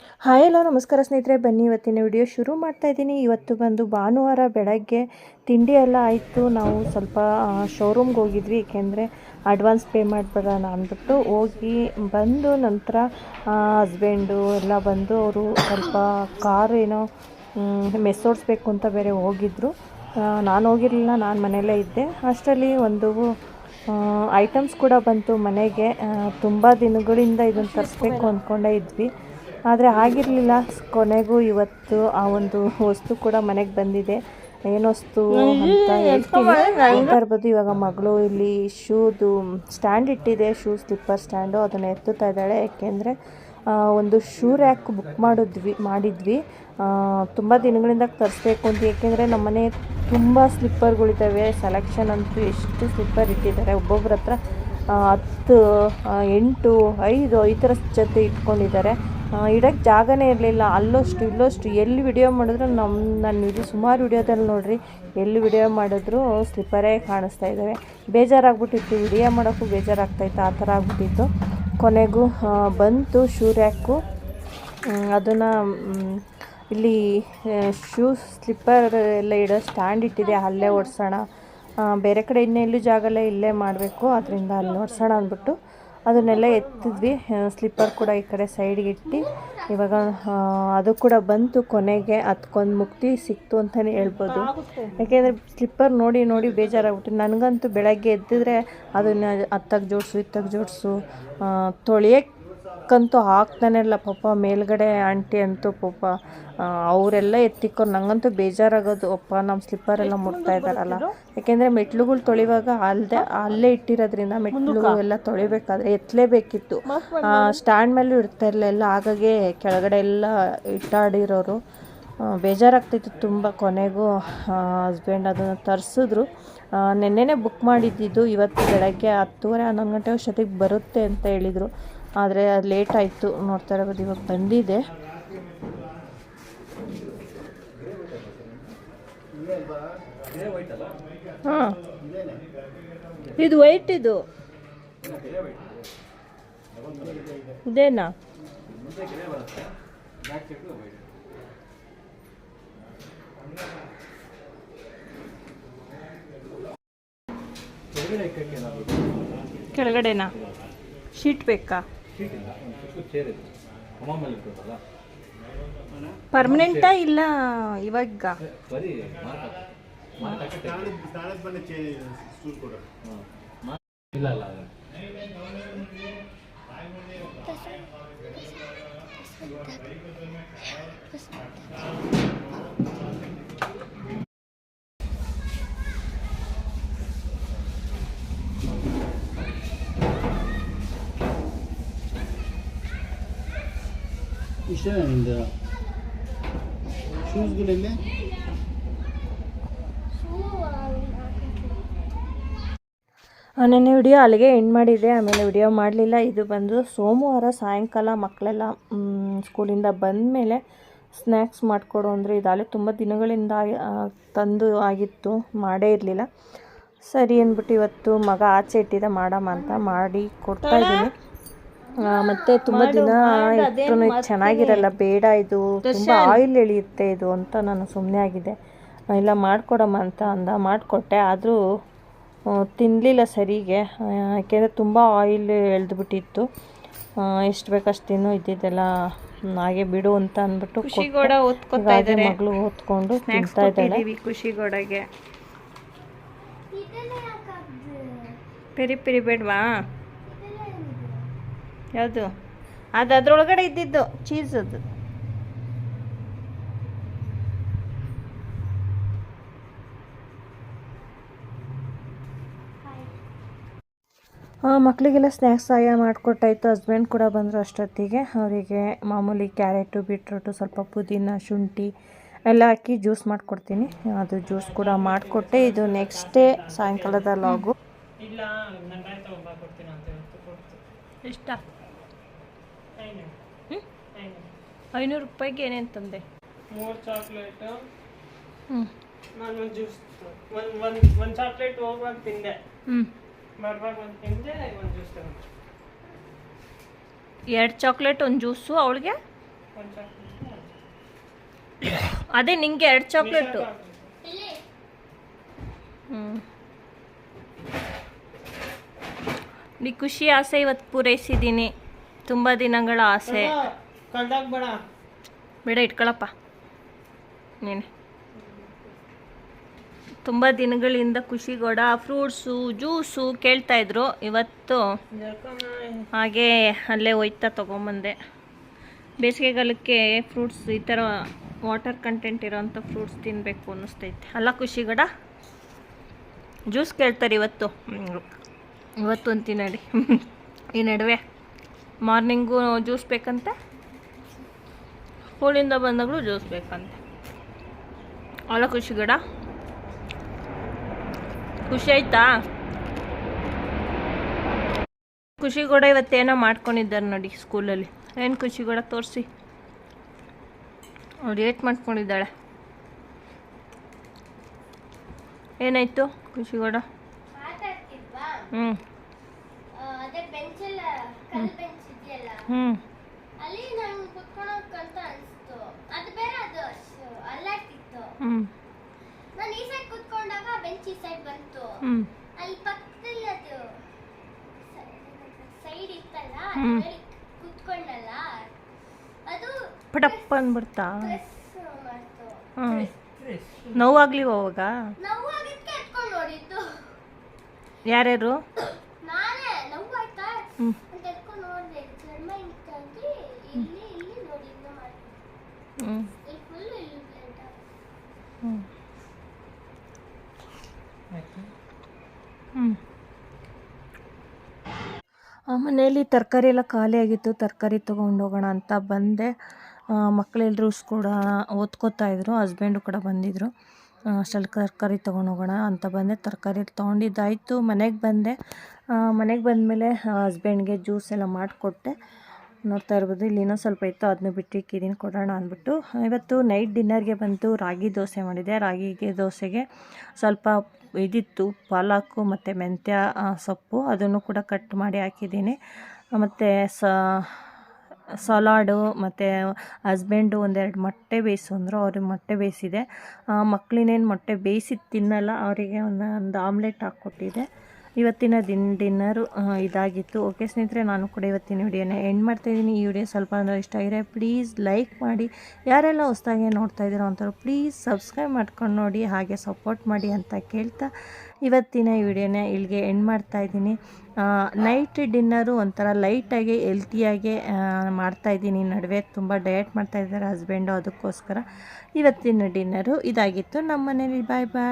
Hi hello ನಮಸ್ಕಾರ ಸ್ನೇಹಿತರೆ, ಬನ್ನಿ ಇವತ್ತಿನ ವಿಡಿಯೋ ಶುರು ಮಾಡ್ತಾ ಇದ್ದೀನಿ. ಇವತ್ತು ಬಂದು ಭಾನುವಾರ ಬೆಳಗ್ಗೆ ತಿಂಡಿ ಎಲ್ಲ ಆಯಿತು. ನಾವು ಸ್ವಲ್ಪ ಶೋರೂಮ್ಗೆ ಹೋಗಿದ್ವಿ, ಏಕೆಂದರೆ ಅಡ್ವಾನ್ಸ್ ಪೇ ಮಾಡಿಬಿಡೋಣ ಅಂದ್ಬಿಟ್ಟು ಹೋಗಿ ಬಂದು ನಂತರ ಹಸ್ಬೆಂಡು ಎಲ್ಲ ಬಂದು ಅವರು ಸ್ವಲ್ಪ ಕಾರು ಏನೋ ಮೆಸ್ಸೋಡಿಸ್ಬೇಕು ಅಂತ ಬೇರೆ ಹೋಗಿದ್ದರು. ನಾನು ಹೋಗಿರಲಿಲ್ಲ, ನಾನು ಮನೆಯಲ್ಲೇ ಇದ್ದೆ. ಅಷ್ಟರಲ್ಲಿ ಒಂದು ಐಟಮ್ಸ್ ಕೂಡ ಬಂತು ಮನೆಗೆ. ತುಂಬ ದಿನಗಳಿಂದ ಇದನ್ನು ತರಿಸ್ಬೇಕು ಅಂದ್ಕೊಂಡೇ ಇದ್ವಿ, ಆದರೆ ಆಗಿರಲಿಲ್ಲ. ಕೊನೆಗೂ ಇವತ್ತು ಆ ಒಂದು ವಸ್ತು ಕೂಡ ಮನೆಗೆ ಬಂದಿದೆ. ಏನು ವಸ್ತು ಅಂತ ಹೇಳ್ತೀನಿ, ಹೇಳ್ತಾ ಇರ್ಬೋದು. ಇವಾಗ ಮಗಳು ಇಲ್ಲಿ ಶೂದು ಸ್ಟ್ಯಾಂಡ್ ಇಟ್ಟಿದೆ, ಶೂ ಸ್ಲಿಪ್ಪರ್ ಸ್ಟ್ಯಾಂಡು, ಅದನ್ನು ಎತ್ತುತ್ತಾ ಇದ್ದಾಳೆ. ಯಾಕೆಂದರೆ ಒಂದು ಶೂ ರ್ಯಾಕ್ ಬುಕ್ ಮಾಡಿದ್ವಿ ತುಂಬ ದಿನಗಳಿಂದ ತರಿಸ್ಬೇಕು ಅಂತ. ಏಕೆಂದರೆ ನಮ್ಮನೆ ತುಂಬ ಸ್ಲಿಪ್ಪರ್ಗಳಿದ್ದಾವೆ. ಸೆಲೆಕ್ಷನ್ ಅಂತೂ ಎಷ್ಟು ಸ್ಲಿಪ್ಪರ್ ಇಟ್ಟಿದ್ದಾರೆ, ಒಬ್ಬೊಬ್ಬರ ಹತ್ರ 10, 8, 5 ಈ ಥರ ಜೊತೆ ಇಟ್ಕೊಂಡಿದ್ದಾರೆ. ಇಡೋಕ್ಕೆ ಜಾಗನೇ ಇರಲಿಲ್ಲ. ಅಲ್ಲೋಷ್ಟು ಇಲ್ಲೋಷ್ಟು ಎಲ್ಲಿ ವಿಡಿಯೋ ಮಾಡಿದ್ರು ನಾನು ಸುಮಾರು ವಿಡಿಯೋದಲ್ಲಿ ನೋಡಿರಿ, ಎಲ್ಲಿ ವಿಡಿಯೋ ಮಾಡಿದ್ರು ಸ್ಲಿಪ್ಪರೇ ಕಾಣಿಸ್ತಾ ಇದ್ದಾವೆ. ಬೇಜಾರಾಗ್ಬಿಟ್ಟಿತ್ತು, ವಿಡಿಯೋ ಮಾಡೋಕ್ಕೂ ಬೇಜಾರಾಗ್ತಾಯಿತ್ತು, ಆ ಥರ ಆಗ್ಬಿಟ್ಟಿತ್ತು. ಕೊನೆಗೂ ಬಂತು ಶೂ ರ್ಯಾಕು. ಅದನ್ನು ಇಲ್ಲಿ ಶೂ ಸ್ಲಿಪ್ಪರ್ ಎಲ್ಲ ಇಡೋ ಸ್ಟ್ಯಾಂಡ್ ಇಟ್ಟಿದೆ, ಅಲ್ಲೇ ಓಡಿಸೋಣ. ಬೇರೆ ಕಡೆ ಇನ್ನೆಲ್ಲೂ ಜಾಗ ಇಲ್ಲ, ಇಲ್ಲೇ ಮಾಡಬೇಕು, ಅದರಿಂದ ಅಲ್ಲಿ ಓಡಿಸೋಣ ಅಂದ್ಬಿಟ್ಟು ಅದನ್ನೆಲ್ಲ ಎತ್ತಿದ್ವಿ. ಸ್ಲಿಪ್ಪರ್ ಕೂಡ ಈ ಕಡೆ ಸೈಡ್ಗೆ ಇಟ್ಟು ಇವಾಗ ಅದು ಕೂಡ ಬಂತು. ಕೊನೆಗೆ ಅದಕ್ಕೊಂದು ಮುಕ್ತಿ ಸಿಕ್ತು ಅಂತಲೇ ಹೇಳ್ಬೋದು. ಯಾಕೆಂದರೆ ಸ್ಲಿಪ್ಪರ್ ನೋಡಿ ನೋಡಿ ಬೇಜಾರಾಗ್ಬಿಟ್ಟು ನನಗಂತೂ ಬೆಳಗ್ಗೆ ಎದ್ದಿದ್ರೆ ಅದನ್ನು ಅತ್ತಾಗ ಜೋಡಿಸು ಇತ್ತಾಗ ಜೋಡಿಸು, ತೊಳೆಯೋಕ್ಕಂತೂ ಆಗ್ತಾನೆ ಇಲ್ಲ ಪಾಪ. ಮೇಲ್ಗಡೆ ಆಂಟಿ ಅಂತೂ ಪಾಪ ಅವರೆಲ್ಲ ಎತ್ತಿಕೊಂಡು ನನಗಂತೂ ಬೇಜಾರಾಗೋದು. ಅಪ್ಪ ನಮ್ಮ ಸ್ಲಿಪ್ಪರೆಲ್ಲ ಮುಟ್ತಾ ಇದ್ದಾರಲ್ಲ. ಯಾಕೆಂದರೆ ಮೆಟ್ಲುಗಳು ತೊಳಿವಾಗ ಅಲ್ಲೇ ಇಟ್ಟಿರೋದ್ರಿಂದ ಮೆಟ್ಲು ಎಲ್ಲ ತೊಳಿಬೇಕಾದ್ರೆ ಎತ್ತಲೇಬೇಕಿತ್ತು. ಸ್ಟ್ಯಾಂಡ್ ಮೇಲೂ ಇಡ್ತಾ ಇರಲಿಲ್ಲ, ಹಾಗಾಗಿ ಕೆಳಗಡೆ ಎಲ್ಲ ಇಟ್ಟಾಡಿರೋರು. ಬೇಜಾರಾಗ್ತಿತ್ತು ತುಂಬ. ಕೊನೆಗೂ ಹಸ್ಬೆಂಡ್ ಅದನ್ನು ತರಿಸಿದ್ರು. ನೆನ್ನೆನೇ ಬುಕ್ ಮಾಡಿದ್ದಿದ್ದು, ಇವತ್ತು ಬೆಳಗ್ಗೆ 10:30, 11 ಗಂಟೆ ಅಷ್ಟೊತ್ತಿಗೆ ಬರುತ್ತೆ ಅಂತ ಹೇಳಿದರು. ಆದರೆ ಅದು ಲೇಟ್ ಆಯಿತು. ನೋಡ್ತಾ ಇರ್ಬೋದು, ಇವಾಗ ಬಂದಿದೆ. ಹಾಂ, ಇದು ವೈಟ್, ಇದು ಇದೇನಾ? ಕೆಳಗಡೆನಾ ಶೀಟ್ ಬೇಕಾ? ಪರ್ಮನೆಂಟಾ ಇಲ್ಲ ಇವಾಗ? ಇಷ್ಟೇ ನಿಂದು ಶೂಸ್ಗಳಲ್ಲಿ? ನೆನ್ನೆ ವಿಡಿಯೋ ಅಲ್ಲಿಗೆ ಎಂಡ್ ಮಾಡಿದ್ದೆ, ಆಮೇಲೆ ವಿಡಿಯೋ ಮಾಡಲಿಲ್ಲ. ಇದು ಬಂದು ಸೋಮವಾರ ಸಾಯಂಕಾಲ ಮಕ್ಕಳೆಲ್ಲ ಸ್ಕೂಲಿಂದ ಬಂದ ಮೇಲೆ ಸ್ನ್ಯಾಕ್ಸ್ ಮಾಡಿಕೊಡು ಅಂದರೆ, ಇದಾಗಲೇ ತುಂಬ ದಿನಗಳಿಂದ ತಂದು ಆಗಿತ್ತು, ಮಾಡೇ ಇರಲಿಲ್ಲ. ಸರಿ ಅಂದ್ಬಿಟ್ಟು ಇವತ್ತು ಮಗ ಆಚೆ ಇಟ್ಟಿದ್ದ ಮಾಡಮ್ಮ ಅಂತ ಮಾಡಿ ಕೊಡ್ತಾ ಇದ್ದೀನಿ. ಮತ್ತು ತುಂಬ ದಿನ ಇಟ್ಟರು ಚೆನ್ನಾಗಿರಲ್ಲ, ಬೇಡ ಇದು ತುಂಬ ಆಯಿಲ್ ಎಳೆಯುತ್ತೆ ಇದು ಅಂತ ನಾನು ಸುಮ್ಮನೆ ಆಗಿದ್ದೆ. ಇಲ್ಲ ಮಾಡಿಕೊಡಮ್ಮ ಅಂತ ಅಂದ, ಮಾಡಿಕೊಟ್ಟೆ. ಆದರೂ ತಿನ್ನಲಿಲ್ಲ ಸರಿಗೆ, ಯಾಕೆಂದರೆ ತುಂಬ ಆಯಿಲ್ ಎಳೆದುಬಿಟ್ಟಿತ್ತು. ಎಷ್ಟು ಬೇಕಷ್ಟು ತಿನ್ನು, ಇದ್ದಿದ್ದೆಲ್ಲ ಹಾಗೆ ಬಿಡು ಅಂತ ಅಂದ್ಬಿಟ್ಟು ಮಗಳು ಓದ್ಕೊಂಡು ತಿಂತಾ ಇದ್ದಾಳೆ. ಖುಷಿಗೋಡಗೆ ಪೆರಿ ಪೆರಿ ಬೇಡವಾ? ಯಾವುದು ಅದು? ಅದರೊಳಗಡೆ ಇದ್ದಿದ್ದು ಚೀಸ್ ಅದು. ಮಕ್ಕಳಿಗೆಲ್ಲ ಸ್ನ್ಯಾಕ್ಸ್ ಸಹಾಯ ಮಾಡಿಕೊಟ್ಟಾಯಿತು. ಹಸ್ಬೆಂಡ್ ಕೂಡ ಬಂದರು ಅಷ್ಟೊತ್ತಿಗೆ. ಅವರಿಗೆ ಮಾಮೂಲಿ ಕ್ಯಾರೆಟು, ಬೀಟ್ರೂಟು, ಸ್ವಲ್ಪ ಪುದೀನ, ಶುಂಠಿ ಎಲ್ಲ ಹಾಕಿ ಜ್ಯೂಸ್ ಮಾಡಿಕೊಡ್ತೀನಿ. ಅದು ಜ್ಯೂಸ್ ಕೂಡ ಮಾಡಿಕೊಟ್ಟೆ. ಇದು ನೆಕ್ಸ್ಟ್ ಡೇ ಸಾಯಂಕಾಲದ ಲಾಗು. ಇಲ್ಲ ಎಷ್ಟ? 500 ರೂಪಾಯಿಗೆ ಏನೇನು ತಂದೆ? 3 ಚಾಕ್ಲೇಟು, ನಾನು ಜ್ಯೂಸ್, ಒಂದು ಚಾಕ್ಲೇಟ್ ಹೋಗುವಾಗ ತಿಂದೆ, ಬರುವಾಗ ಒಂದು ತಿಂದೆ, ಒಂದು ಜ್ಯೂಸ್ ತಗೊಂಡೆ. 2 ಚಾಕ್ಲೇಟ್, ಒಂದು ಜ್ಯೂಸು ಅವಳಿಗೆ. ಒಂದು ಚಾಕ್ಲೇಟ್ ಅದೇ ನಿಂಗೆ 2 ಚಾಕ್ಲೇಟು. ನೀ ಖುಷಿ ಆಸೆ ಇವತ್ತು ಪೂರೈಸಿದ್ದೀನಿ. ತುಂಬ ದಿನಗಳ ಆಸೆ. ಕಳ್ದಾಗ ಬೇಡ ಬೇಡ ಇಟ್ಕೊಳಪ್ಪ ನೀನೆ. ತುಂಬ ದಿನಗಳಿಂದ ಖುಷಿಗೌಡ ಫ್ರೂಟ್ಸು ಜ್ಯೂಸು ಕೇಳ್ತಾಯಿದ್ರು. ಇವತ್ತು ಹಾಗೆ ಅಲ್ಲೇ ಹೋಯ್ತಾ ತೊಗೊಂಬಂದೆ. ಬೇಸಿಗೆಗಾಲಕ್ಕೆ ಫ್ರೂಟ್ಸ್ ಈ ಥರ ವಾಟರ್ ಕಂಟೆಂಟ್ ಇರೋವಂಥ ಫ್ರೂಟ್ಸ್ ತಿನ್ನಬೇಕು ಅನ್ನಿಸ್ತೈತೆ ಅಲ್ಲ ಖುಷಿಗೌಡ? ಜ್ಯೂಸ್ ಕೇಳ್ತಾರೆ ಇವತ್ತು ಅಂತೀನಿ ನಡಿ. ಈ ನಡುವೆ ಮಾರ್ನಿಂಗು ಜ್ಯೂಸ್ ಬೇಕಂತೆ, ಸ್ಕೂಲಿಂದ ಬಂದಾಗಲೂ ಜ್ಯೂಸ್ ಬೇಕಂತೆ ಅಲ್ಲ ಖುಷಿಗೌಡ? ಖುಷಿ ಆಯ್ತಾ? ಖುಷಿಗೌಡ ಇವತ್ತೇನೋ ಮಾಡ್ಕೊಂಡಿದ್ದಾರೆ ನೋಡಿ ಸ್ಕೂಲಲ್ಲಿ. ಏನು ಖುಷಿಗೌಡ ತೋರಿಸಿ. ಅವ್ರು ಏಟ್ ಮಾಡ್ಕೊಂಡಿದ್ದಾಳೆ. ಏನಾಯ್ತು ಖುಷಿಗೌಡ? ಹ್ಞೂ ಹ್ಞೂ ಅಲ್ಲಿ ನಾನು ಕುತ್ಕೊಳ್ಳೋಕಂತ ಅನಿಸ್ತು. ಅದು ಬೇರೆ ಅದು ಅಲ್ಲಾಡ್ತಿತ್ತು. ನಾನು ಈ ಸೈಡ್ ಕುತ್ಕೊಂಡಾಗ ಬೆಂಚ್ ಈ ಸೈಡ್ ಬಂತು. ಅಲ್ಲಿ ಪಕ್ಕದಲ್ಲಿ ಅದು ಸೈಡ್ ಇತ್ತಲ್ಲ, ಅಲ್ಲಿ ಕುತ್ಕೊಂಡಲ್ಲ, ಅದು ಪಟಪ್ಪ ಅಂದ್ಬಿಡ್ತಾ? ಪ್ರೆಸ್ ಮಾಡ್ತು. ನೋವಾಗ್ಲಿವ ಅವಾಗ? ನೋವು ಆಗಿದ್ಕೆ ಎತ್ಕೊಂಡು ನೋಡಿದ್ದು. ಯಾರ್ಯಾರು? ನಾನೇ. ನೋವು ಆಯ್ತಾ ಅಂತ ಎತ್ಕೊಂಡು ನೋಡಿದೆ. ಚರ್ಮ ಹಿಂಗಾಗಿ ಇಲ್ಲಿ ನೋಡಿ ಇನ್ನು ಮಾಡಿ ಇಲ್ಲಿ ಫುಲ್ ಇಲ್ಲಿ ಬ್ಲಡ್ ಮನೆಯಲ್ಲಿ ತರಕಾರಿ ಎಲ್ಲ ಖಾಲಿ ಆಗಿತ್ತು. ತರಕಾರಿ ತೊಗೊಂಡೋಗೋಣ ಅಂತ ಬಂದೆ. ಮಕ್ಕಳೆಲ್ಲರೂ ಕೂಡ ಓದ್ಕೋತಾ ಇದ್ರು. ಹಸ್ಬೆಂಡು ಕೂಡ ಬಂದಿದ್ದರು. ಅಷ್ಟರಲ್ಲಿ ತರಕಾರಿ ತೊಗೊಂಡೋಗೋಣ ಅಂತ ಬಂದೆ. ತರಕಾರಿ ತೊಗೊಂಡಿದ್ದಾಯಿತು. ಮನೆಗೆ ಬಂದೆ. ಮನೆಗೆ ಬಂದಮೇಲೆ ಹಸ್ಬೆಂಡ್ಗೆ ಜ್ಯೂಸ್ ಎಲ್ಲ ಮಾಡಿಕೊಟ್ಟೆ. ನೋಡ್ತಾ ಇರ್ಬೋದು ಇಲ್ಲಿ ಇನ್ನೂ ಸ್ವಲ್ಪ ಇತ್ತು, ಅದನ್ನ ಬಿಟ್ಟಿಕ್ಕಿದ್ದೀನಿ ಕೊಡೋಣ ಅಂದ್ಬಿಟ್ಟು. ಇವತ್ತು ನೈಟ್ ಡಿನ್ನರ್ಗೆ ಬಂತು ರಾಗಿ ದೋಸೆ ಮಾಡಿದೆ. ರಾಗಿಗೆ ದೋಸೆಗೆ ಸ್ವಲ್ಪ ಇದಿತ್ತು ಪಾಲಕು ಮತ್ತು ಮೆಂತ್ಯ ಸೊಪ್ಪು, ಅದನ್ನು ಕೂಡ ಕಟ್ ಮಾಡಿ ಹಾಕಿದ್ದೀನಿ. ಮತ್ತು ಸಲಾಡು ಮತ್ತು ಹಸ್ಬೆಂಡು 2 ಮೊಟ್ಟೆ ಬೇಯಿಸು ಅಂದರು. ಅವ್ರಿಗೆ ಮೊಟ್ಟೆ ಬೇಯಿಸಿದೆ. ಮಕ್ಕಳಿನೇನು ಮೊಟ್ಟೆ ಬೇಯಿಸಿ ತಿನ್ನಲ್ಲ, ಅವರಿಗೆ ಒಂದು ಆಮ್ಲೆಟ್ ಹಾಕ್ಕೊಟ್ಟಿದ್ದೆ. ಇವತ್ತಿನ ಡಿನ್ನರು ಇದಾಗಿತ್ತು. ಓಕೆ ಸ್ನೇಹಿತರೆ, ನಾನು ಕೂಡ ಇವತ್ತಿನ ವಿಡಿಯೋನ ಎಂಡ್ ಮಾಡ್ತಾಯಿದ್ದೀನಿ. ಈ ವಿಡಿಯೋ ಸ್ವಲ್ಪ ಅಂದರೆ ಇಷ್ಟ ಆಗಿದೆ ಪ್ಲೀಸ್ ಲೈಕ್ ಮಾಡಿ. ಯಾರೆಲ್ಲ ಹೊಸದಾಗಿ ನೋಡ್ತಾ ಇದ್ದೀರೋ ಅಂಥವ್ರು ಪ್ಲೀಸ್ ಸಬ್ಸ್ಕ್ರೈಬ್ ಮಾಡ್ಕೊಂಡು ನೋಡಿ, ಹಾಗೆ ಸಪೋರ್ಟ್ ಮಾಡಿ ಅಂತ ಕೇಳ್ತಾ ಇವತ್ತಿನ ಈ ವಿಡಿಯೋನ ಇಲ್ಲಿಗೆ ಎಂಡ್ ಮಾಡ್ತಾಯಿದ್ದೀನಿ. ನೈಟ್ ಡಿನ್ನರು ಒಂಥರ ಲೈಟಾಗಿ ಹೆಲ್ತಿಯಾಗಿ ಮಾಡ್ತಾಯಿದ್ದೀನಿ. ನಡುವೆ ತುಂಬ ಡಯಟ್ ಮಾಡ್ತಾಯಿದ್ದಾರೆ ಹಸ್ಬೆಂಡು, ಅದಕ್ಕೋಸ್ಕರ ಇವತ್ತಿನ ಡಿನ್ನರು ಇದಾಗಿತ್ತು ನಮ್ಮ ಮನೇಲಿ. ಬಾಯ್ ಬಾಯ್.